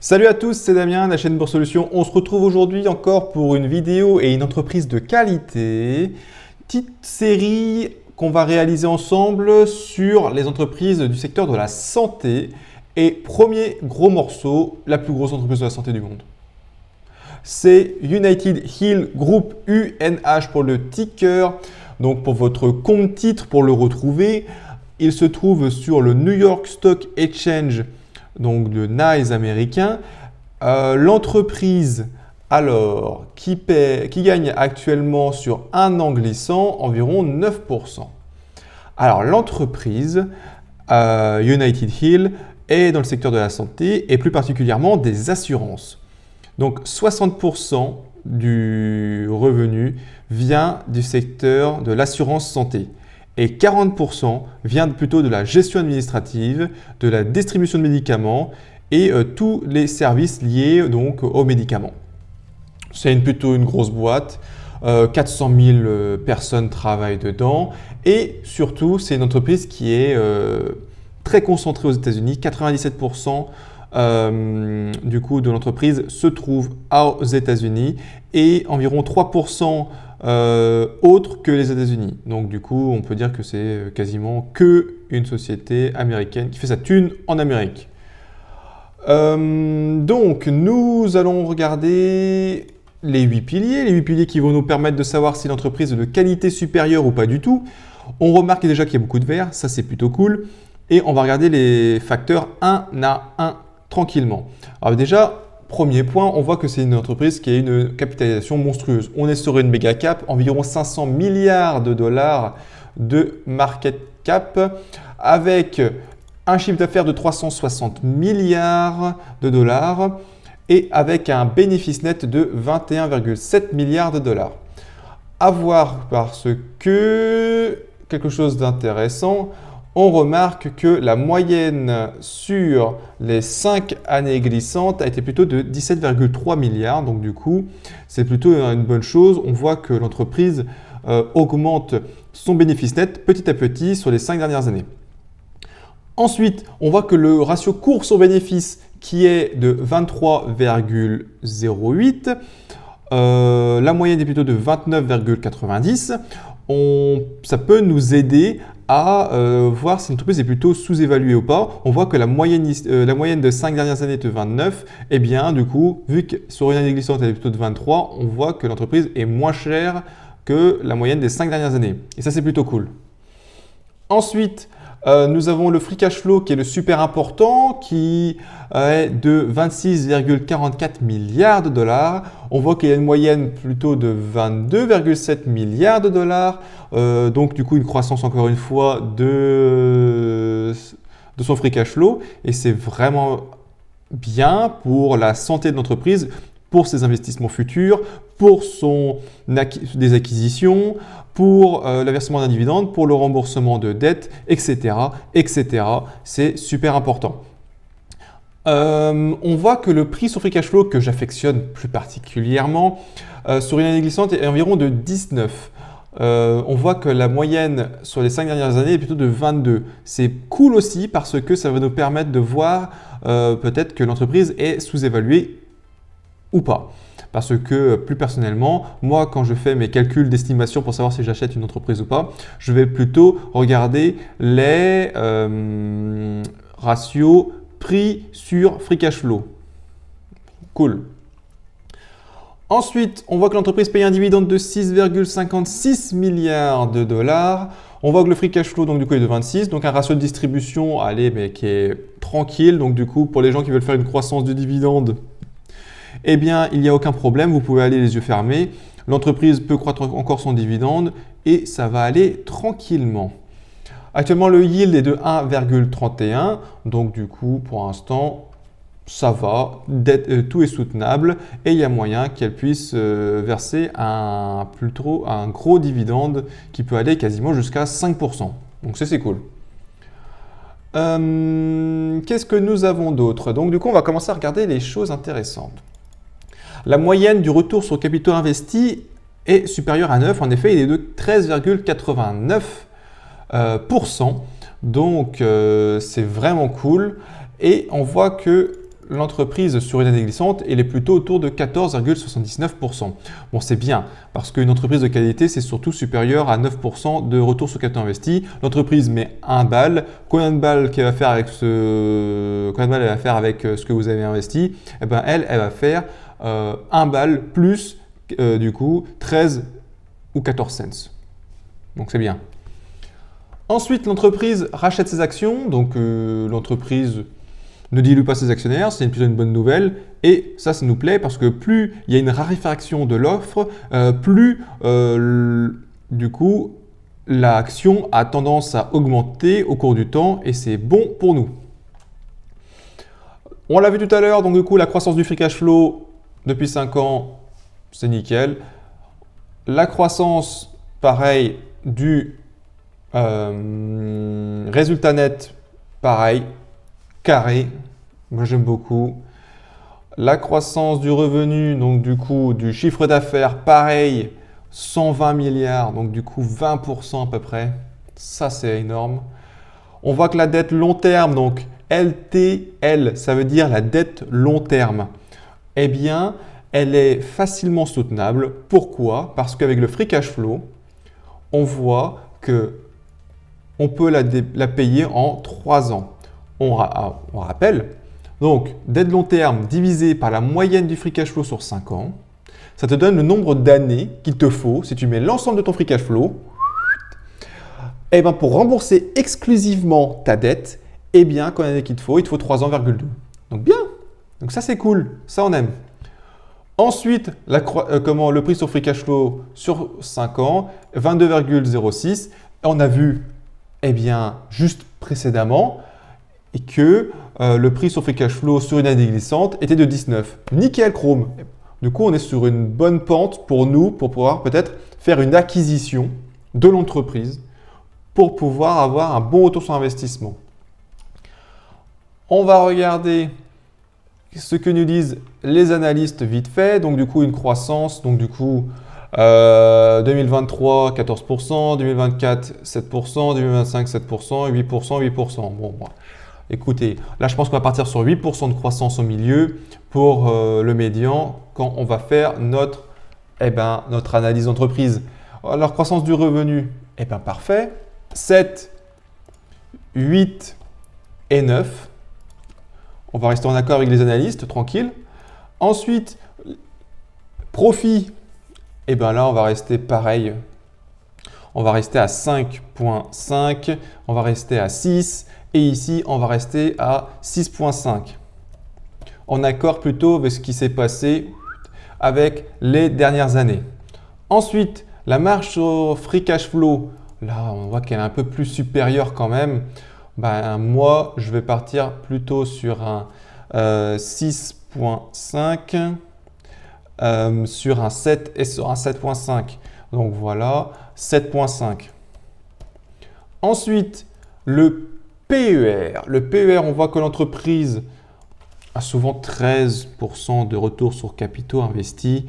Salut à tous, c'est Damien de la chaîne Bourse Solutions. On se retrouve aujourd'hui encore pour une vidéo et une entreprise de qualité. Petite série qu'on va réaliser ensemble sur les entreprises du secteur de la santé. Et premier gros morceau, la plus grosse entreprise de la santé du monde. C'est United Health Group, UNH pour le ticker. Donc pour votre compte titre, pour le retrouver, il se trouve sur le New York Stock Exchange, donc de NYSE américain. L'entreprise alors qui gagne actuellement sur un an glissant environ 9%. Alors l'entreprise United Health est dans le secteur de la santé et plus particulièrement des assurances. Donc 60% du revenu vient du secteur de l'assurance santé et 40% vient plutôt de la gestion administrative, de la distribution de médicaments et tous les services liés donc aux médicaments. C'est plutôt une grosse boîte, 400 000 personnes travaillent dedans et surtout c'est une entreprise qui est très concentrée aux États-Unis. 97% du coup de l'entreprise se trouve aux États-Unis et environ 3% autre que les États-Unis. Donc du coup, on peut dire que c'est quasiment que une société américaine qui fait sa thune en Amérique. Donc nous allons regarder les 8 piliers qui vont nous permettre de savoir si l'entreprise est de qualité supérieure ou pas du tout. On remarque déjà qu'il y a beaucoup de vert, ça c'est plutôt cool. Et on va regarder les facteurs un à un tranquillement. Alors déjà, premier point, on voit que c'est une entreprise qui a une capitalisation monstrueuse. On est sur une méga cap, environ 500 milliards de dollars de market cap, avec un chiffre d'affaires de 360 milliards de dollars et avec un bénéfice net de 21,7 milliards de dollars. À voir parce que quelque chose d'intéressant, on remarque que la moyenne sur les 5 années glissantes a été plutôt de 17,3 milliards. Donc du coup, c'est plutôt une bonne chose. On voit que l'entreprise augmente son bénéfice net petit à petit sur les 5 dernières années. Ensuite, on voit que le ratio cours au bénéfice qui est de 23,08, la moyenne est plutôt de 29,90. Ça peut nous aider à voir si l'entreprise est plutôt sous-évaluée ou pas. On voit que la moyenne de 5 dernières années est de 29. Et bien, du coup, vu que sur une année glissante, elle est plutôt de 23, on voit que l'entreprise est moins chère que la moyenne des 5 dernières années. Et ça, c'est plutôt cool. Ensuite, nous avons le free cash flow qui est le super important, qui est de 26,44 milliards de dollars. On voit qu'il y a une moyenne plutôt de 22,7 milliards de dollars. Donc du coup, une croissance encore une fois de son free cash flow. Et c'est vraiment bien pour la santé de l'entreprise, pour ses investissements futurs, pour des acquisitions, pour le versement d'un dividende, pour le remboursement de dettes, etc. etc. C'est super important. On voit que le prix sur free cash flow que j'affectionne plus particulièrement sur une année glissante est environ de 19. On voit que la moyenne sur les 5 dernières années est plutôt de 22. C'est cool aussi parce que ça va nous permettre de voir peut-être que l'entreprise est sous-évaluée ou pas. Parce que plus personnellement, moi quand je fais mes calculs d'estimation pour savoir si j'achète une entreprise ou pas, je vais plutôt regarder les ratios prix sur free cash flow. Cool. Ensuite, on voit que l'entreprise paye un dividende de 6,56 milliards de dollars. On voit que le free cash flow donc, du coup, est de 26, donc un ratio de distribution mais qui est tranquille. Donc du coup, pour les gens qui veulent faire une croissance du dividende, eh bien, il n'y a aucun problème, vous pouvez aller les yeux fermés. L'entreprise peut croître encore son dividende et ça va aller tranquillement. Actuellement, le yield est de 1,31, donc du coup, pour l'instant, ça va, tout est soutenable et il y a moyen qu'elle puisse verser un gros dividende qui peut aller quasiment jusqu'à 5%. Donc ça, c'est cool. Qu'est-ce que nous avons d'autre? Donc du coup, on va commencer à regarder les choses intéressantes. La moyenne du retour sur capital investi est supérieur à 9. En effet, il est de 13,89%. Donc, c'est vraiment cool. Et on voit que l'entreprise sur une année glissante, elle est plutôt autour de 14,79%. Bon, c'est bien, parce qu'une entreprise de qualité, c'est surtout supérieur à 9% de retour sur capital investi. L'entreprise met 1 balle. Combien de balles qu'elle va faire avec combien de balles elle va faire avec ce que vous avez investi? Eh ben, elle va faire 1 balle plus, du coup, 13 ou 14 cents. Donc, c'est bien. Ensuite, l'entreprise rachète ses actions. Donc, l'entreprise ne dilue pas ses actionnaires, c'est plutôt une bonne nouvelle. Et ça nous plaît parce que plus il y a une raréfaction de l'offre, plus du coup l'action a tendance à augmenter au cours du temps et c'est bon pour nous. On l'a vu tout à l'heure, donc du coup la croissance du free cash flow depuis 5 ans, c'est nickel. La croissance, pareil, du résultat net, pareil, carré, moi j'aime beaucoup. La croissance du revenu, donc du coup du chiffre d'affaires, pareil, 120 milliards, donc du coup 20% à peu près. Ça c'est énorme. On voit que la dette long terme, donc LTL, ça veut dire la dette long terme. Eh bien, elle est facilement soutenable. Pourquoi? Parce qu'avec le free cash flow, on voit que on peut la payer en 3 ans. On rappelle, donc dette long terme divisé par la moyenne du free cash flow sur 5 ans, ça te donne le nombre d'années qu'il te faut, si tu mets l'ensemble de ton free cash flow, eh ben pour rembourser exclusivement ta dette, eh bien, combien d'années qu'il te faut? Il te faut 3 ans,2. Donc bien, donc ça c'est cool, ça on aime. Ensuite, le prix sur free cash flow sur 5 ans, 22,06. On a vu, eh bien, juste précédemment, et que le prix sur free cash flow sur une année glissante était de 19. Nickel chrome. Du coup, on est sur une bonne pente pour nous, pour pouvoir peut-être faire une acquisition de l'entreprise pour pouvoir avoir un bon retour sur investissement. On va regarder ce que nous disent les analystes vite fait. Donc, du coup, une croissance. Donc, du coup, 2023, 14%, 2024, 7%, 2025, 7%, 8%, 8%. Bon, écoutez, là, je pense qu'on va partir sur 8% de croissance au milieu pour le médian quand on va faire notre analyse d'entreprise. Alors, croissance du revenu, eh bien, parfait. 7, 8 et 9. On va rester en accord avec les analystes, tranquille. Ensuite, profit, eh bien là, on va rester pareil. On va rester à 5,5, on va rester à 6 et ici, on va rester à 6,5. En accord plutôt avec ce qui s'est passé avec les dernières années. Ensuite, la marge sur free cash flow, là, on voit qu'elle est un peu plus supérieure quand même. Moi, je vais partir plutôt sur un 6,5, sur un 7 et sur un 7,5. Donc voilà, 7,5. Ensuite, le PER. Le PER, on voit que l'entreprise a souvent 13% de retour sur capitaux investis.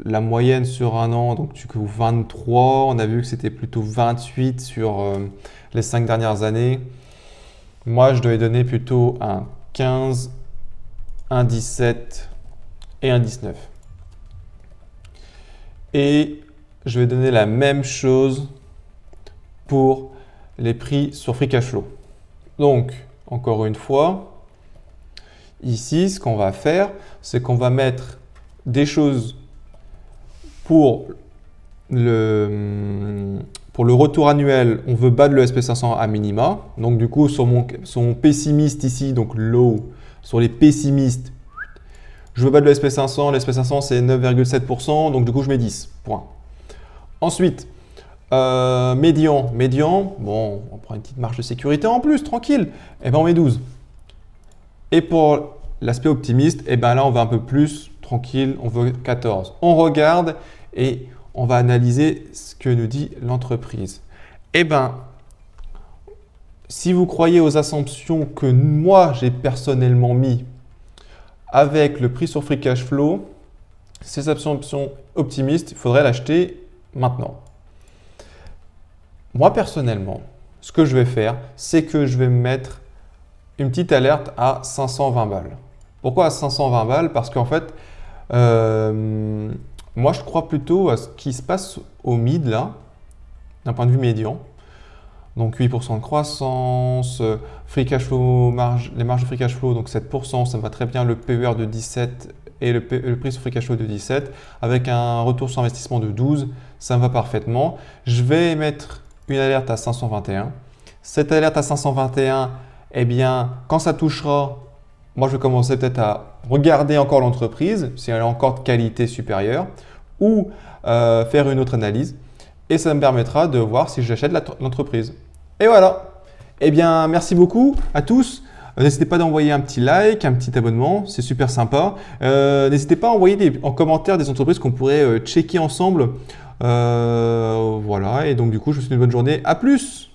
La moyenne sur un an, donc du coup 23. On a vu que c'était plutôt 28 sur les 5 dernières années. Moi, je dois lui donner plutôt un 15, un 17 et un 19. Et je vais donner la même chose pour les prix sur free cash flow. Donc, encore une fois, ici, ce qu'on va faire, c'est qu'on va mettre des choses pour le retour annuel. On veut battre le SP500 à minima. Donc, du coup, sur mon pessimiste ici, donc low, sur les pessimistes, je veux battre le SP500. Le SP500, c'est 9,7%. Donc, du coup, je mets 10. Point. Ensuite, médian, bon, on prend une petite marge de sécurité en plus, tranquille. Et bien, on met 12. Et pour l'aspect optimiste, et bien là, on va un peu plus tranquille, on veut 14. On regarde et on va analyser ce que nous dit l'entreprise. Eh bien, si vous croyez aux assumptions que moi, j'ai personnellement mis avec le prix sur free cash flow, ces assumptions optimistes, il faudrait l'acheter maintenant. Moi, personnellement, ce que je vais faire, c'est que je vais me mettre une petite alerte à 520 balles. Pourquoi à 520 balles? Parce qu'en fait, moi je crois plutôt à ce qui se passe au mid là, d'un point de vue médian. Donc 8% de croissance, free cash flow, les marges de free cash flow, donc 7%, ça me va très bien, le PER de 17 et le prix sur free cash flow de 17, avec un retour sur investissement de 12, ça me va parfaitement. Je vais mettre une alerte à 521. Cette alerte à 521, eh bien, quand ça touchera, moi je vais commencer peut-être à regarder encore l'entreprise, si elle est encore de qualité supérieure, ou faire une autre analyse. Et ça me permettra de voir si j'achète l'entreprise. Et voilà. Eh bien, merci beaucoup à tous. N'hésitez pas d'envoyer un petit like, un petit abonnement, c'est super sympa. N'hésitez pas à envoyer en commentaire des entreprises qu'on pourrait checker ensemble. Voilà, et donc du coup, je vous souhaite une bonne journée. À plus!